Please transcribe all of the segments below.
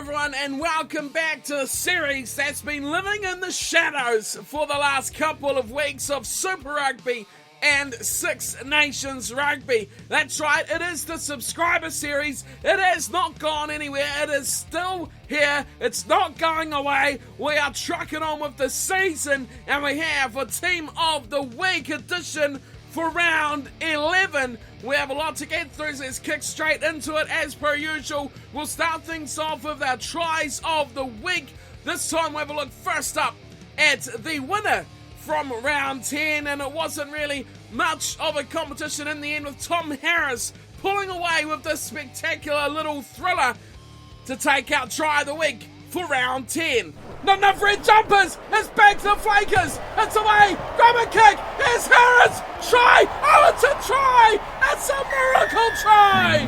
everyone, and welcome back to the series that's been living in the shadows for the last couple of weeks of Super Rugby and Six Nations Rugby. That's right, it is the subscriber series. It has not gone anywhere. It is still here. It's not going away. We are trucking on with the season, and we have a Team of the Week edition for round 11. We have a lot to get through, so let's kick straight into it as per usual. We'll start things off with our tries of the week. This time we'll have a look first up at the winner from round 10, and it wasn't really much of a competition in the end, with Tom Harris pulling away with this spectacular little thriller to take out try of the week for round 10. Not enough red jumpers. It's back to the Flakers. It's away. Grab a kick. Here's Harris. Try. Oh, it's a try. It's a miracle try.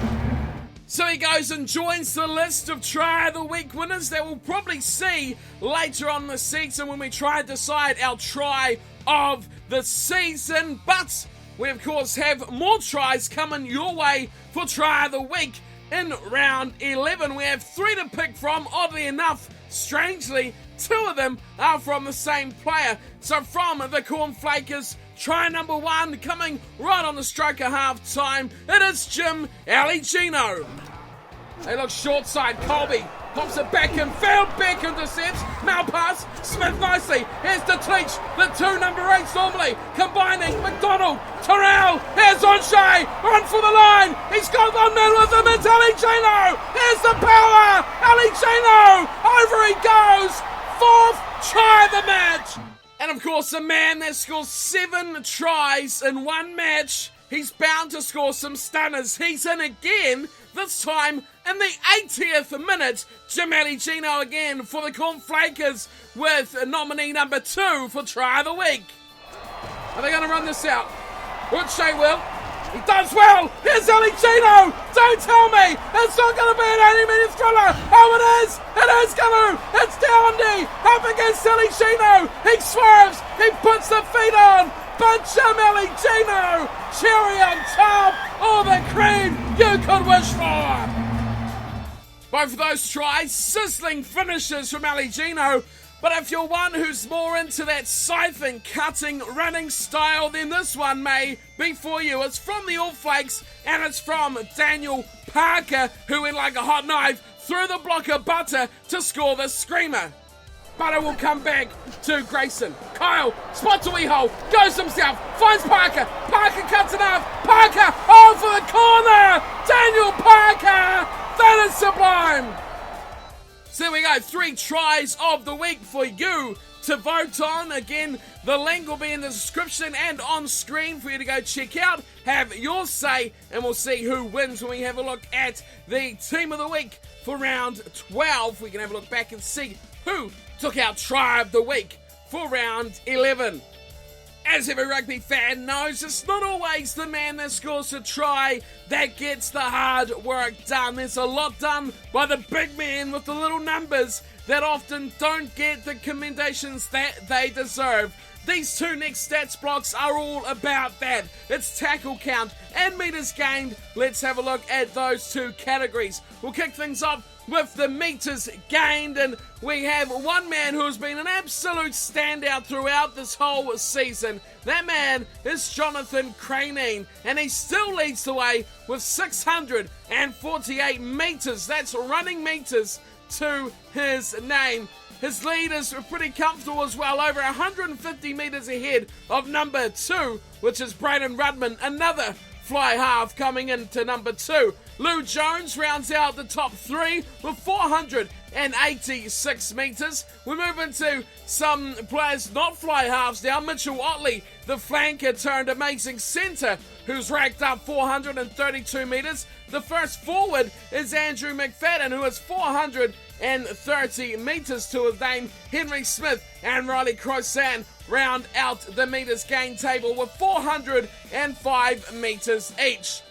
So he goes and joins the list of try of the week winners that we'll probably see later on in the season when we try and decide our try of the season. But we of course have more tries coming your way for try of the week. In round 11, we have 3 to pick from. Oddly enough, strangely, 2 of them are from the same player. So from the Cornflakers, try number 1 coming right on the stroke of half time. It is Jim Aligino. They look short side. Colby pops it back in field. Beck intercepts. Malpass. Smith nicely. Here's the Teach. The 2 number 8s normally combining. McDonald. Terrell. Here's O'Shea. Run for the line. He's got one man with him. It's Aligino. Here's the power. Aligino. Over he goes. 4th try of the match. And of course, a man that scores 7 tries in one match, he's bound to score some stunners. He's in again, this time in the 80th minute. Jim Aligino again for the Cornflakers with nominee number 2 for try of the week. Are they going to run this out? Woodshea will. He does well. Here's Aligino. Don't tell me it's not going to be an 80-minute thriller. Oh, it is. It is going to. It's Downdy up against Aligino. He swerves. He puts the feet on. But Jim Aligino, cherry on top. All the cream you could wish for. Both of those tries, sizzling finishes from Aligino. But if you're one who's more into that scything, cutting, running style, then this one may be for you. It's from the All Flakes, and it's from Daniel Parker, who went like a hot knife through the block of Butter to score the screamer. Butter will come back to Grayson. Kyle spots a wee hole, goes himself, finds Parker. Parker cuts it off. Parker, oh, for the corner! Daniel Parker! That is sublime! So there we go, 3 tries of the week for you to vote on. Again, the link will be in the description and on screen for you to go check out. Have your say, and we'll see who wins when we have a look at the Team of the Week for round 12. We can have a look back and see who took out try of the week for round 11. As every rugby fan knows, it's not always the man that scores a try that gets the hard work done. There's a lot done by the big men with the little numbers that often don't get the commendations that they deserve. These 2 next stats blocks are all about that. It's tackle count and metres gained. Let's have a look at those 2 categories. We'll kick things off with the metres gained, and we have one man who has been an absolute standout throughout this whole season. That man is Jonathan Craneen, and he still leads the way with 648 metres. That's running metres to his name. His lead is pretty comfortable as well, over 150 metres ahead of number 2, which is Braden Rudman, another fly half coming into number 2. Lou Jones rounds out the top 3 with 486 metres. We move into some players not fly halves now. Mitchell Otley, the flanker turned amazing centre, who's racked up 432 metres. The first forward is Andrew McFadden, who has 430 metres to his name. Henry Smith and Riley Croissant round out the metres gain table with 405 metres each.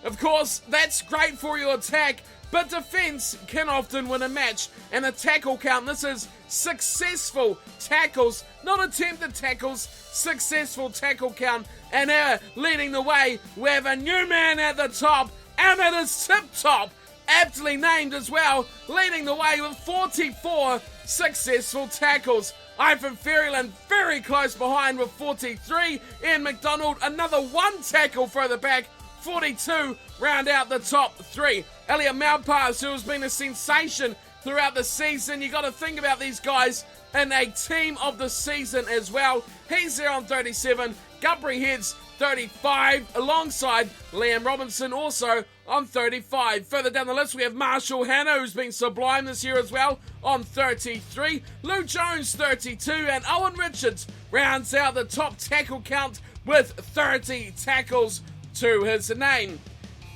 Of course, that's great for your attack, but defence can often win a match. And the tackle count, this is successful tackles, not attempted tackles, successful tackle count. And leading the way, we have a new man at the top, and it is tip top aptly named as well, leading the way with 44 successful tackles. Ivan Ferryland very close behind with 43. Ian McDonald, another one tackle further back, 42, round out the top three. Elliot Malpass, who has been a sensation throughout the season. You got to think about these guys in a team of the season as well. He's there on 37. Gubry Heads, 35, alongside Liam Robinson also on 35. Further down the list, we have Marshall Hanna, who's been sublime this year as well, on 33. Lou Jones, 32, and Owen Richards rounds out the top tackle count with 30 tackles to his name.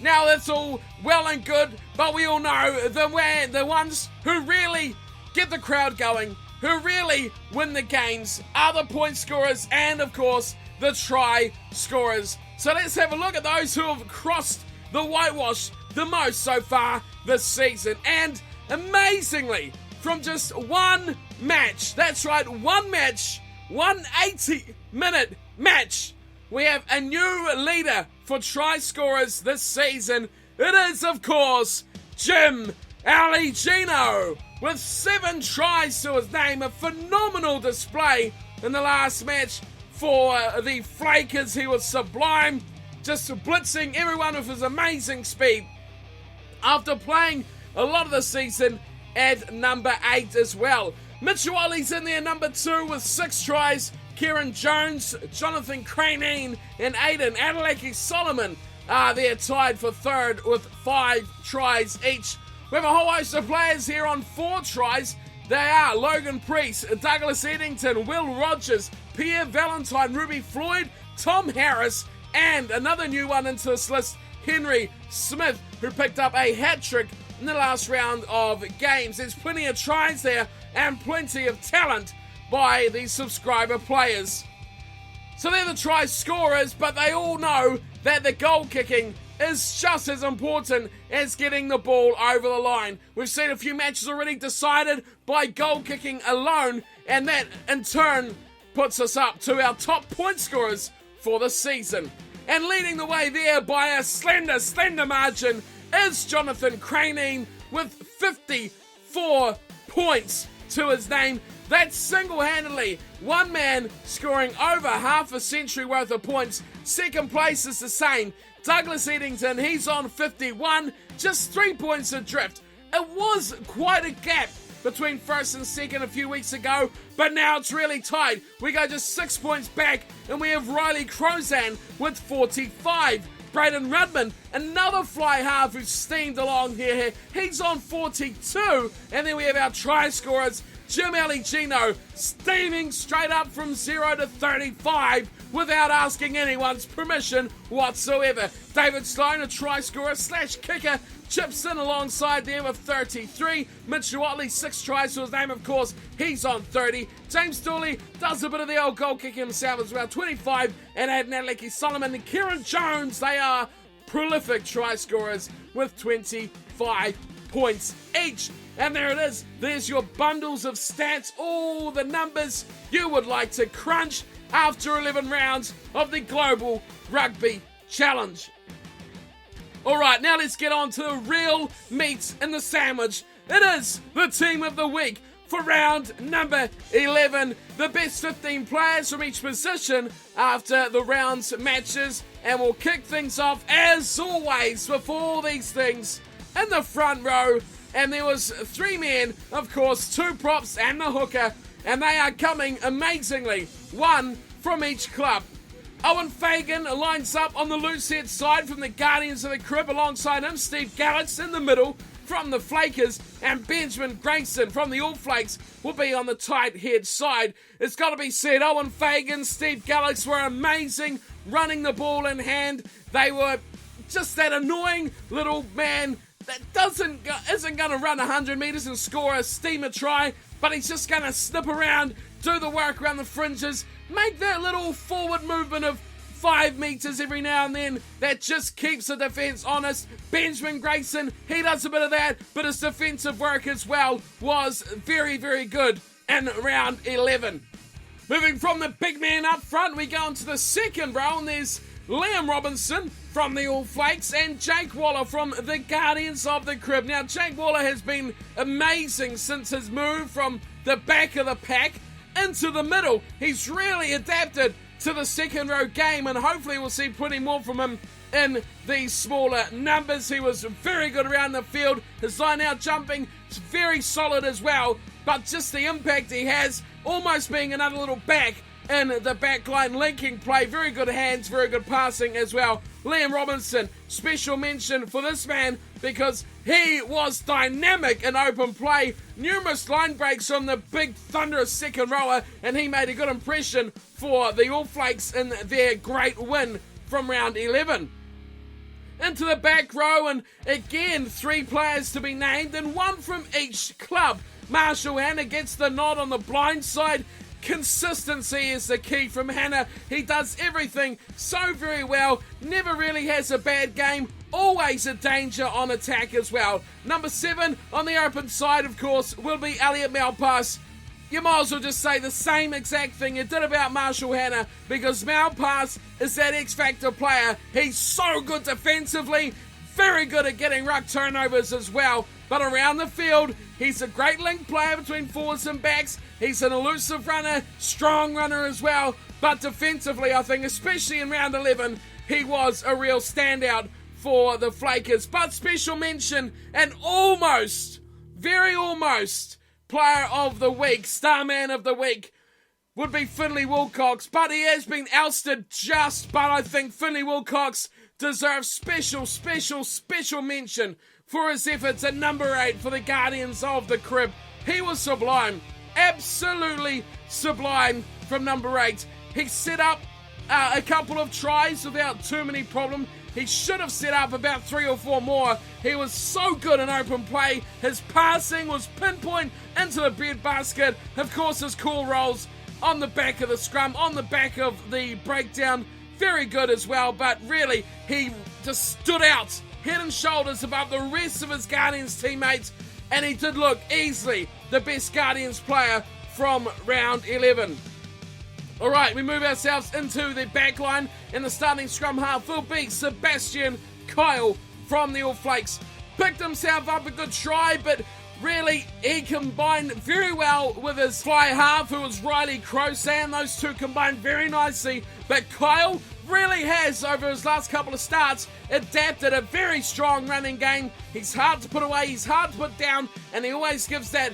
Now, that's all well and good, but we all know the ones who really get the crowd going, who really win the games, are the point scorers and, of course, the try scorers. So let's have a look at those who have crossed the whitewash the most so far this season. And amazingly, from just one match, that's right, one match, 180-minute match, we have a new leader for try scorers this season. It is, of course, Jim Aligino, with 7 tries to his name. A phenomenal display in the last match for the Flakers. He was sublime, just blitzing everyone with his amazing speed. After playing a lot of the season at number 8 as well. Mitchell Ollie's in there, number 2, with 6 tries. Kieran Jones, Jonathan Craneen, and Aidan Adeleke Solomon are there tied for 3rd with 5 tries each. We have a whole host of players here on 4 tries. They are Logan Priest, Douglas Eddington, Will Rogers, Pierre Valentine, Ruby Floyd, Tom Harris, and another new one into this list, Henry Smith, who picked up a hat-trick in the last round of games. There's plenty of tries there and plenty of talent by these subscriber players. So they're the try scorers, but they all know that the goal kicking is just as important as getting the ball over the line. We've seen a few matches already decided by goal kicking alone, and that in turn puts us up to our top point scorers for the season. And leading the way there by a slender margin is Jonathan Craneen with 54 points to his name. That's single-handedly one man scoring over half a century worth of points. Second place is the same, Douglas Eddington. He's on 51, just 3 points adrift. It was quite a gap between first and second a few weeks ago, but now it's really tight. We go just 6 points back, and we have Riley Crozan with 45. Braden Rudman, another fly half who steamed along here. He's on 42. And then we have our try scorers, Jim Aligino, steaming straight up from 0 to 35 without asking anyone's permission whatsoever. David Sloan, a try scorer / kicker, chips in alongside them with 33. Mitchell Watley, 6 tries to his name, of course. He's on 30. James Dooley does a bit of the old goal kick himself as well, 25. And Aidan Adeleke Solomon and Kieran Jones, they are prolific try scorers with 25 points each. And there it is. There's your bundles of stats, all the numbers you would like to crunch after 11 rounds of the Global Rugby Challenge. Alright, now let's get on to the real meat in the sandwich. It is the team of the week for round number 11. The best 15 players from each position after the round's matches. And we'll kick things off, as always, with all these things in the front row. And there was 3 men, of course, 2 props and the hooker. And they are coming amazingly, 1 from each club. Owen Fagan lines up on the loose head side from the Guardians of the Crib. Alongside him, Steve Gallagher in the middle from the Flakers. And Benjamin Grayson from the All Flakes will be on the tight head side. It's got to be said, Owen Fagan, Steve Gallagher were amazing running the ball in hand. They were just that annoying little man that isn't going to run 100 metres and score a steamer try, but he's just going to snip around, do the work around the fringes, make that little forward movement of 5 metres every now and then that just keeps the defence honest. Benjamin Grayson, he does a bit of that, but his defensive work as well was very, very good in round 11. Moving from the big man up front, we go into the second row, and there's Liam Robinson, from the All Flakes, and Jake Waller from the Guardians of the Crib. Now, Jake Waller has been amazing since his move from the back of the pack into the middle. He's really adapted to the second row game, and hopefully we'll see plenty more from him in these smaller numbers. He was very good around the field. His line out jumping is very solid as well, but just the impact he has, almost being another little back in the backline linking play. Very good hands, very good passing as well. Liam Robinson, special mention for this man because he was dynamic in open play. Numerous line breaks on the big thunderous second rower, and he made a good impression for the All Flakes in their great win from round 11. Into the back row, and again 3 players to be named and 1 from each club. Marshall Hanna gets the nod on the blind side. Consistency is the key from Hanna. He does everything so very well, never really has a bad game, always a danger on attack as well. Number 7 on the open side, of course, will be Elliot Malpass. You might as well just say the same exact thing you did about Marshall Hanna, because Malpass is that X-Factor player. He's so good defensively, very good at getting ruck turnovers as well. But around the field, he's a great link player between forwards and backs. He's an elusive runner, strong runner as well. But defensively, I think, especially in round 11, he was a real standout for the Flakers. But special mention, and almost, very almost, player of the week, star man of the week, would be Finlay Wilcox. But he has been ousted just, but I think Finlay Wilcox deserves special mention for his efforts at number 8 for the Guardians of the Crib. He was sublime, absolutely sublime from number 8. He set up a couple of tries without too many problems. He should have set up about 3 or 4 more. He was so good in open play. His passing was pinpoint into the breadbasket. Of course, his cool rolls on the back of the scrum, on the back of the breakdown, very good as well. But really, he just stood out, head and shoulders above the rest of his Guardians teammates, and he did look easily the best Guardians player from round 11. Alright, we move ourselves into the back line. In the starting scrum half will be Sebastian Kyle from the All Flakes. Picked himself up a good try, but really he combined very well with his fly half, who was Riley Crosan. Those two combined very nicely, but Kyle really has, over his last couple of starts, adapted a very strong running game. He's hard to put away, he's hard to put down, and he always gives that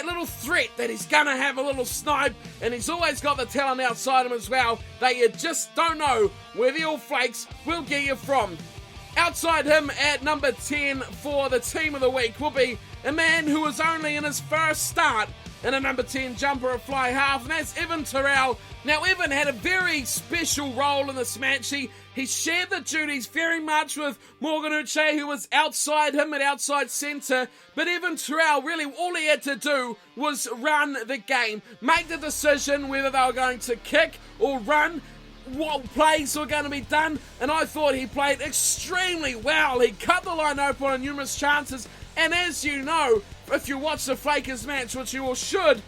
little threat that he's gonna have a little snipe, and he's always got the talent outside him as well that you just don't know where the All Flakes will get you from. Outside him at number 10 for the team of the week will be a man who was only in his first start in a number 10 jumper of fly half, and that's Evan Terrell. Now, Evan had a very special role in this match. He shared the duties very much with Morgan Uche, who was outside him at outside centre. But Evan Terrell, really all he had to do was run the game, make the decision whether they were going to kick or run, what plays were going to be done, and I thought he played extremely well. He cut the line open on numerous chances, and as you know, if you watch the Flakers match, which you all should,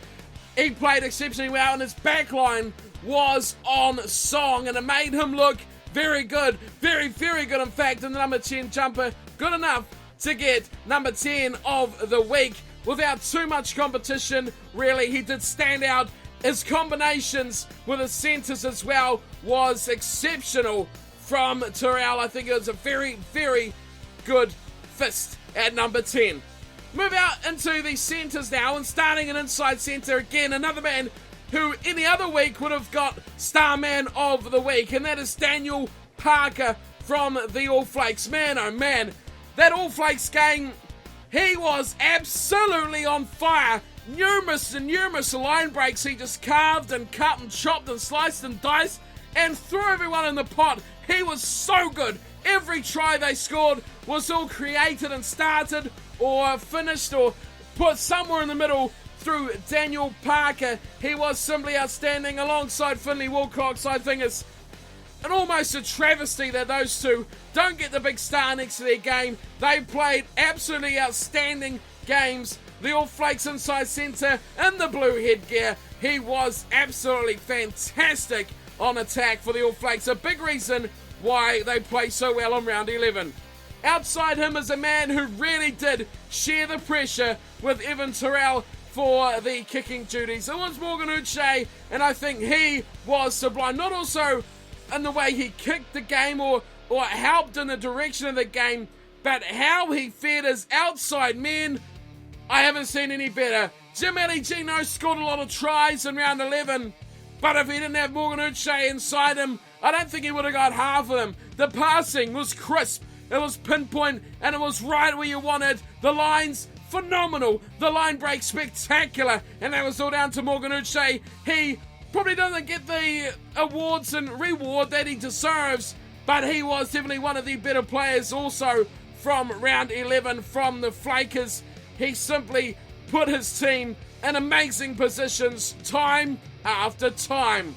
he played exceptionally well, and his back line was on song, and it made him look very good, very good in fact, in the number 10 jumper. Good enough to get number 10 of the week without too much competition. Really, he did stand out. His combinations with his centres as well was exceptional from Terrell. I think it was a very good fist at number 10. Move out into the centres now, and starting an inside centre again, another man who any other week would have got star man of the week, and that is Daniel Parker from the All Flakes. Man, oh man, that All Flakes game, he was absolutely on fire. Numerous line breaks. He just carved and cut and chopped and sliced and diced and threw everyone in the pot. He was so good. Every try they scored was all created and started or finished or put somewhere in the middle through Daniel Parker. He was simply outstanding alongside Finlay Wilcox. I think it's almost a travesty that those two don't get the big star next to their game. They played absolutely outstanding games. The All Flakes inside centre in the blue headgear. He was absolutely fantastic on attack for the All Flakes. A big reason why they play so well on round 11. Outside him is a man who really did share the pressure with Evan Terrell for the kicking duties. It was Morgan Uche, and I think he was sublime. Not also in the way he kicked the game or helped in the direction of the game, but how he fed his outside men. I haven't seen any better. Jim Aligino scored a lot of tries in round 11, but if he didn't have Morgan Uche inside him, I don't think he would have got half of them. The passing was crisp, it was pinpoint, and it was right where you wanted. The lines, phenomenal. The line break, spectacular, and that was all down to Morgan Uche. He probably doesn't get the awards and reward that he deserves, but he was definitely one of the better players also from round 11 from the Flakers. He simply put his team in amazing positions time after time.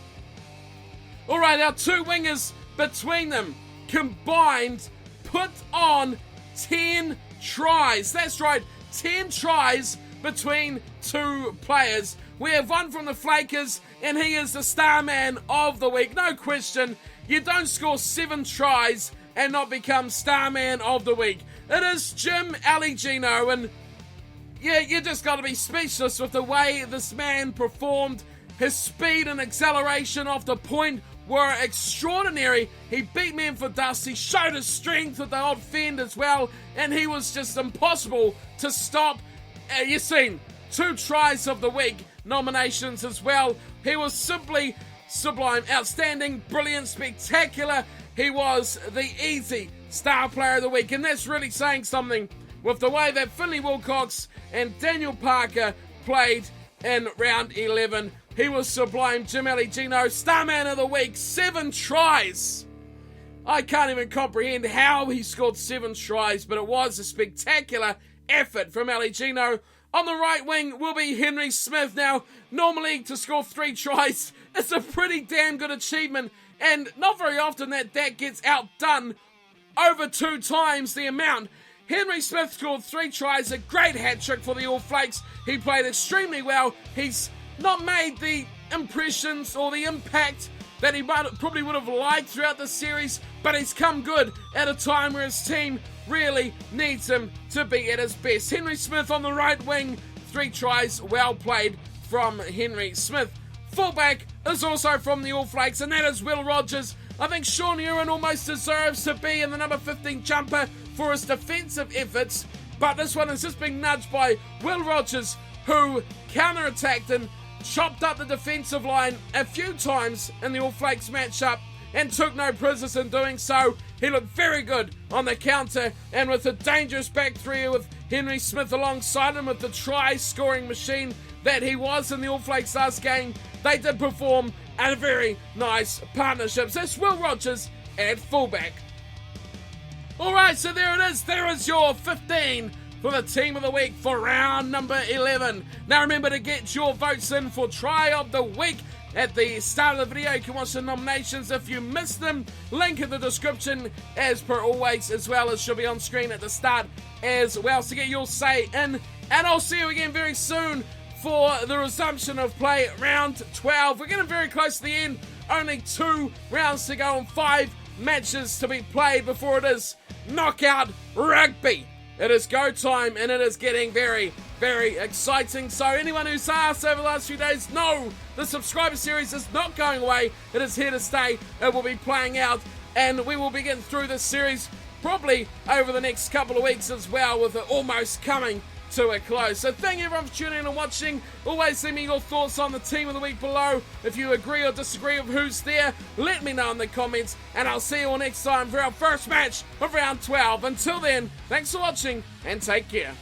Alright, our two wingers between them combined put on 10 tries. That's right, 10 tries between two players. We have one from the Flakers, and he is the star man of the week. No question, you don't score 7 tries and not become star man of the week. It is Jim Aligino, and yeah, you just got to be speechless with the way this man performed. His speed and acceleration off the point were extraordinary. He beat men for dust. He showed his strength with the odd fend as well, and he was just impossible to stop. You've seen 2 tries of the week nominations as well. He was simply sublime, outstanding, brilliant, spectacular. He was the easy star player of the week, and that's really saying something with the way that Finley Wilcox and Daniel Parker played in round 11. He was sublime. Jim Aligino, star man of the week, 7 tries. I can't even comprehend how he scored 7 tries, but it was a spectacular effort from Aligino. On the right wing will be Henry Smith. Now, normally to score 3 tries is a pretty damn good achievement, and not very often that gets outdone over 2 times the amount. Henry Smith scored 3 tries, a great hat-trick for the All Flakes. He played extremely well. He's not made the impressions or the impact that he probably would have liked throughout the series, but he's come good at a time where his team really needs him to be at his best. Henry Smith on the right wing, 3 tries, well played from Henry Smith. Fullback is also from the All Flakes, and that is Will Rogers. I think Sean Ewan almost deserves to be in the number 15 jumper for his defensive efforts, but this one has just been nudged by Will Rogers, who counter-attacked and chopped up the defensive line a few times in the All Flakes matchup and took no prisoners in doing so. He looked very good on the counter, and with a dangerous back three with Henry Smith alongside him with the try-scoring machine that he was in the All Flakes last game, they did perform a very nice partnership. So that's Will Rogers at fullback. Alright, so there it is. There is your 15 for the team of the week for round number 11. Now remember to get your votes in for try of the week at the start of the video. You can watch the nominations if you missed them. Link in the description as per always, as well as should be on screen at the start as well. So get your say in, and I'll see you again very soon for the resumption of play round 12. We're getting very close to the end. Only 2 rounds to go and 5 matches to be played before it is knockout rugby. It is go time, and it is getting very, very exciting. So anyone who's asked over the last few days, no, the subscriber series is not going away. It is here to stay. It will be playing out, and we will be getting through this series probably over the next couple of weeks as well, with it almost coming to a close. So thank you everyone for tuning in and watching. Always leave me your thoughts on the team of the week below. If you agree or disagree with who's there, let me know in the comments, and I'll see you all next time for our first match of round 12. Until then, thanks for watching and take care.